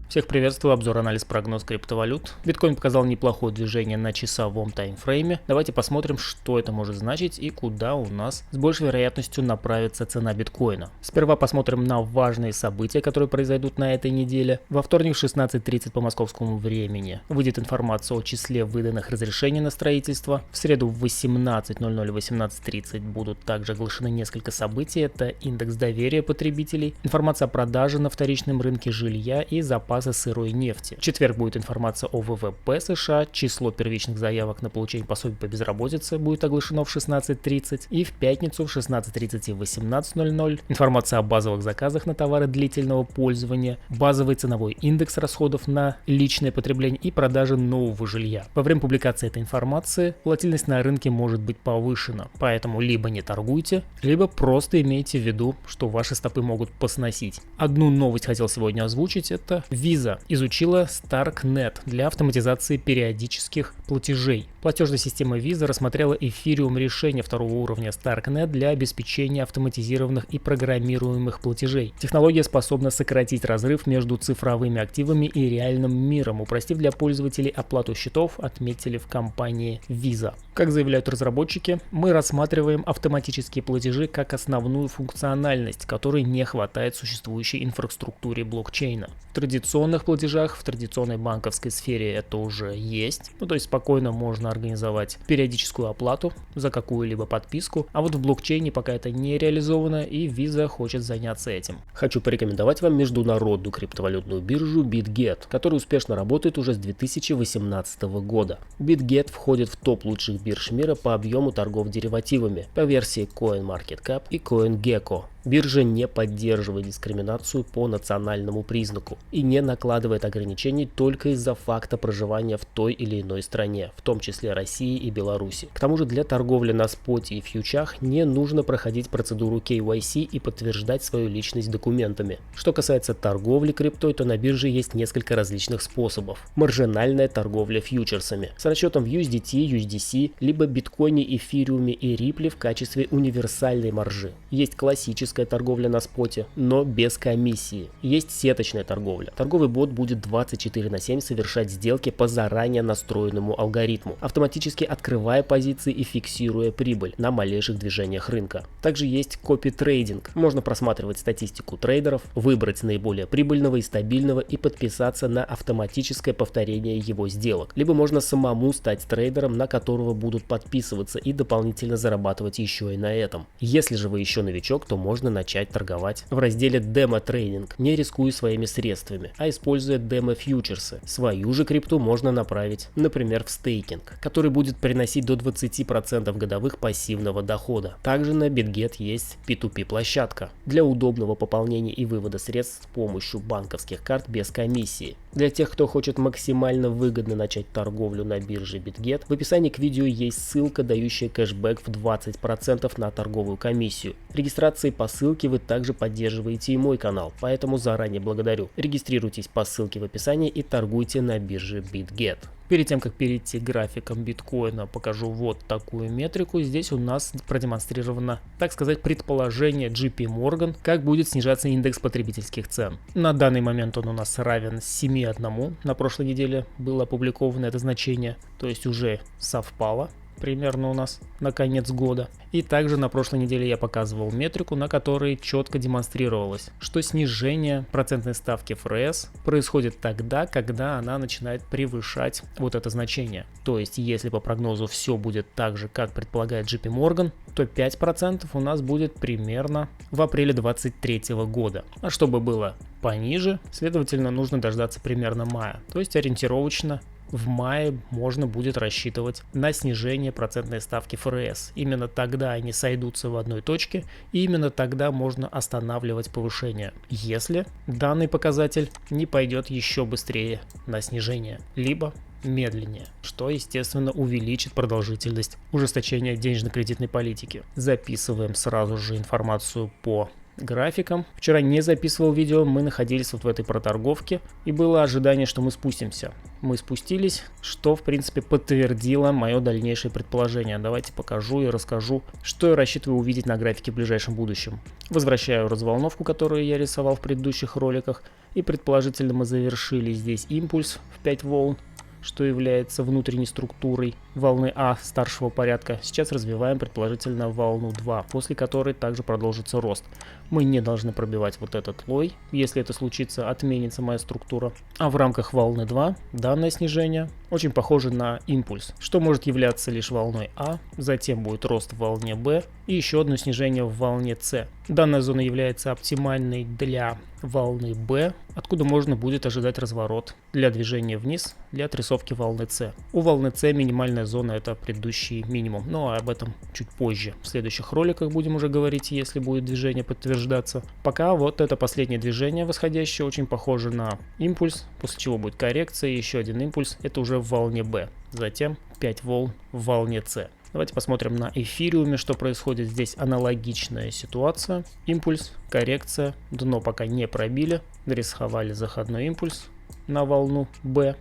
Всех приветствую, обзор-анализ, прогноз криптовалют. Биткоин показал неплохое движение на часовом таймфрейме. Давайте посмотрим, что это может значить и куда у нас с большей вероятностью направится цена биткоина. Сперва посмотрим на важные события, которые произойдут на этой неделе. Во вторник в 16:30 по московскому времени выйдет информация о числе выданных разрешений на строительство. В среду в 18:00 и 18:30 будут также оглашены несколько событий. Это индекс доверия потребителей, информация о продаже на вторичном рынке жилья и запасы сырой нефти. В четверг будет информация о ВВП США, число первичных заявок на получение пособий по безработице будет оглашено в 16:30 и в пятницу в 16:30 и 18:00 информация о базовых заказах на товары длительного пользования, базовый ценовой индекс расходов на личное потребление и продажи нового жилья. Во время публикации этой информации волатильность на рынке может быть повышена, поэтому либо не торгуйте, либо просто имейте в виду, что ваши стопы могут посносить. Одну новость хотел сегодня озвучить, это Visa изучила Starknet для автоматизации периодических платежей. Платежная система Visa рассмотрела Ethereum решение второго уровня Starknet для обеспечения автоматизированных и программируемых платежей. Технология способна сократить разрыв между цифровыми активами и реальным миром, упростив для пользователей оплату счетов, отметили в компании Visa. Как заявляют разработчики, мы рассматриваем автоматические платежи как основную функциональность, которой не хватает существующей инфраструктуре блокчейна. В традиционных платежах, в традиционной банковской сфере это уже есть, то есть спокойно можно организовать периодическую оплату за какую-либо подписку, а вот в блокчейне пока это не реализовано, и Visa хочет заняться этим. Хочу порекомендовать вам международную криптовалютную биржу BitGet, которая успешно работает уже с 2018 года. BitGet входит в топ лучших бирж мира по объему торгов деривативами по версии CoinMarketCap и CoinGecko. Биржа не поддерживает дискриминацию по национальному признаку и не накладывает ограничений только из-за факта проживания в той или иной стране, в том числе России и Беларуси. К тому же для торговли на споте и фьючах не нужно проходить процедуру KYC и подтверждать свою личность документами. Что касается торговли криптой, то на бирже есть несколько различных способов. Маржинальная торговля фьючерсами с расчетом в USDT, USDC, либо биткоине, эфириуме и рипле в качестве универсальной маржи. Есть классическая торговля на споте, но без комиссии. Есть сеточная торговля. Торговый бот будет 24/7 совершать сделки по заранее настроенному алгоритму, автоматически открывая позиции и фиксируя прибыль на малейших движениях рынка. Также есть копи-трейдинг. Можно просматривать статистику трейдеров, выбрать наиболее прибыльного и стабильного и подписаться на автоматическое повторение его сделок. Либо можно самому стать трейдером, на которого будут подписываться и дополнительно зарабатывать еще и на этом. Если же вы еще новичок, то можно начать торговать в разделе демо-трейдинг, не рискуя своими средствами, а используя демо-фьючерсы. Свою же крипту можно направить, например, в стейкинг, который будет приносить до 20% годовых пассивного дохода. Также на BitGet есть P2P площадка для удобного пополнения и вывода средств с помощью банковских карт без комиссии. Для тех, кто хочет максимально выгодно начать торговлю на бирже BitGet, в описании к видео есть ссылка, дающая кэшбэк в 20% на торговую комиссию. Регистрацией по ссылке вы также поддерживаете и мой канал, поэтому заранее благодарю. Регистрируйтесь по ссылке в описании и торгуйте на бирже BitGet. Перед тем, как перейти к графикам биткоина, покажу вот такую метрику. Здесь у нас продемонстрировано, так сказать, предположение JP Morgan, как будет снижаться индекс потребительских цен. На данный момент он у нас равен 7,1. На прошлой неделе было опубликовано это значение, то есть уже совпало примерно у нас на конец года. И также на прошлой неделе я показывал метрику, на которой четко демонстрировалось, что снижение процентной ставки ФРС происходит тогда, когда она начинает превышать вот это значение. То есть, если по прогнозу все будет так же, как предполагает JP Morgan, то 5% у нас будет примерно в апреле 2023 года. А чтобы было пониже, следовательно, нужно дождаться примерно мая. То есть ориентировочно в мае можно будет рассчитывать на снижение процентной ставки ФРС. Именно тогда они сойдутся в одной точке, и именно тогда можно останавливать повышение, если данный показатель не пойдет еще быстрее на снижение, либо медленнее, что, естественно, увеличит продолжительность ужесточения денежно-кредитной политики. Записываем сразу же информацию по графикам. Вчера не записывал видео, мы находились вот в этой проторговке, и было ожидание, что мы спустимся. Мы спустились, что в принципе подтвердило мое дальнейшее предположение. Давайте покажу и расскажу, что я рассчитываю увидеть на графике в ближайшем будущем. Возвращаю разволновку, которую я рисовал в предыдущих роликах, И предположительно мы завершили здесь импульс в 5 волн, что является внутренней структурой волны А старшего порядка. Сейчас развиваем предположительно волну 2, после которой также продолжится рост. Мы не должны пробивать вот этот лой. Если это случится, отменится моя структура. А в рамках волны 2 данное снижение очень похоже на импульс, что может являться лишь волной А, затем будет рост в волне Б и еще одно снижение в волне С. Данная зона является оптимальной для волны Б, откуда можно будет ожидать разворот для движения вниз, для отрисовки волны С. У волны С минимальная зона — это предыдущий минимум, но об этом чуть позже. В следующих роликах будем уже говорить, если будет движение подтверждаться. Пока вот это последнее движение восходящее очень похоже на импульс, после чего будет коррекция и еще один импульс, это уже в волне Б. Затем 5 волн в волне С. Давайте посмотрим на эфириуме, что происходит. Здесь аналогичная ситуация. Импульс, коррекция, дно пока не пробили. Дорисовали заходной импульс на волну Б.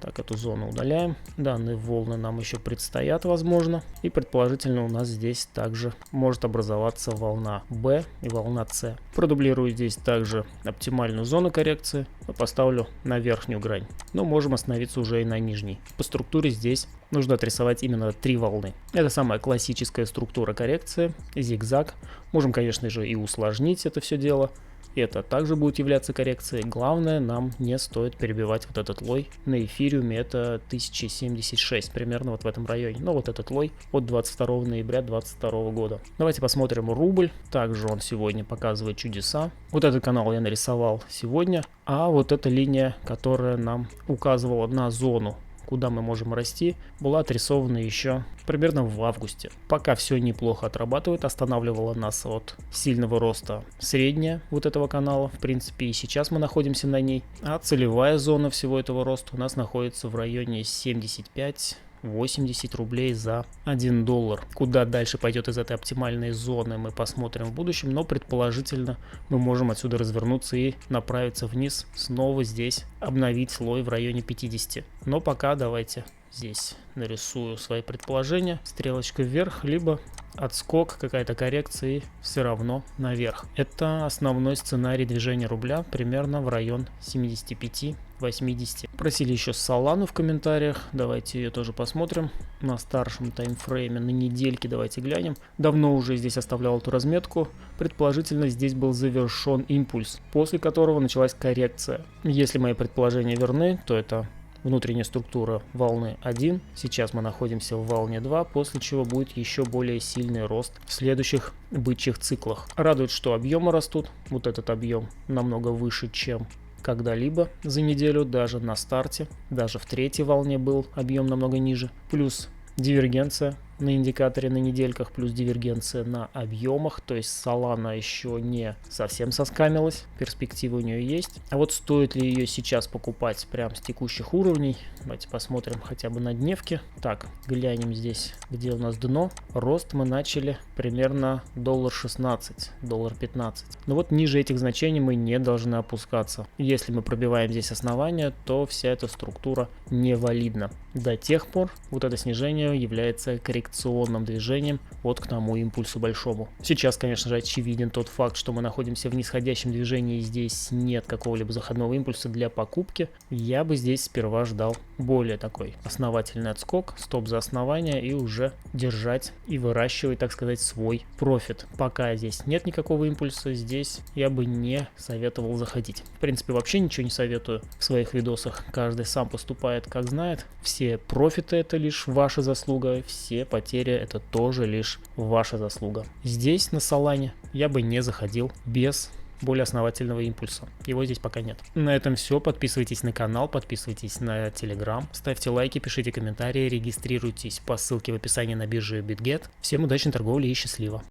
Так, эту зону удаляем. Данные волны нам еще предстоят, возможно. И предположительно у нас здесь также может образоваться волна Б и волна С. Продублирую здесь также оптимальную зону коррекции. Поставлю на верхнюю грань. Но можем остановиться уже и на нижней. По структуре здесь нужно отрисовать именно 3 волны. Это самая классическая структура коррекции. Зигзаг. Можем, конечно же, и усложнить это все дело. Это также будет являться коррекцией. Главное, нам не стоит перебивать вот этот лой. На эфириуме это 1076, примерно вот в этом районе. Но вот этот лой от 22 ноября 2022 года. Давайте посмотрим рубль. Также он сегодня показывает чудеса. Вот этот канал я нарисовал сегодня. А вот эта линия, которая нам указывала на зону, куда мы можем расти, была отрисована еще примерно в августе. Пока все неплохо отрабатывает, останавливала нас от сильного роста средняя вот этого канала. В принципе, и сейчас мы находимся на ней. А целевая зона всего этого роста у нас находится в районе 75-80 рублей за 1 доллар. Куда дальше пойдет из этой оптимальной зоны, мы посмотрим в будущем, но предположительно мы можем отсюда развернуться и направиться вниз, снова здесь обновить слой в районе 50. Но пока давайте здесь нарисую свои предположения, стрелочка вверх, либо отскок, какая-то коррекция и все равно наверх. Это основной сценарий движения рубля, примерно в район 75-80. Просили еще Солану в комментариях, давайте ее тоже посмотрим. На старшем таймфрейме, на недельке давайте глянем. Давно уже здесь оставлял эту разметку. Предположительно, здесь был завершен импульс, после которого началась коррекция. Если мои предположения верны, то это внутренняя структура волны 1. Сейчас мы находимся в волне 2, после чего будет еще более сильный рост в следующих бычьих циклах. Радует, что объемы растут. Вот этот объем намного выше, чем когда-либо за неделю, даже на старте. Даже в третьей волне был объем намного ниже. Плюс дивергенция на индикаторе на недельках, плюс дивергенция на объемах, то есть Solana еще не совсем соскамилась, перспективы у нее есть. А вот стоит ли ее сейчас покупать прямо с текущих уровней? Давайте посмотрим хотя бы на дневке. Так, глянем здесь, где у нас дно. Рост мы начали примерно $16, $15. Но вот ниже этих значений мы не должны опускаться. Если мы пробиваем здесь основание, то вся эта структура невалидна. До тех пор вот это снижение является коррекционным движением вот к тому импульсу большому. Сейчас, конечно же, очевиден тот факт, что мы находимся в нисходящем движении, и здесь нет какого-либо заходного импульса для покупки. Я бы здесь сперва ждал более такой основательный отскок, стоп за основание и уже держать и выращивать, так сказать, свой профит. Пока здесь нет никакого импульса, здесь я бы не советовал заходить. В принципе, вообще ничего не советую в своих видосах. Каждый сам поступает как знает. Все профиты — это лишь ваша заслуга, все потери — это тоже лишь ваша заслуга. Здесь на Солане я бы не заходил без более основательного импульса. Его здесь пока нет. На этом все. Подписывайтесь на канал, подписывайтесь на Telegram, ставьте лайки, пишите комментарии, регистрируйтесь по ссылке в описании на бирже BitGet. Всем удачной торговли и счастливо!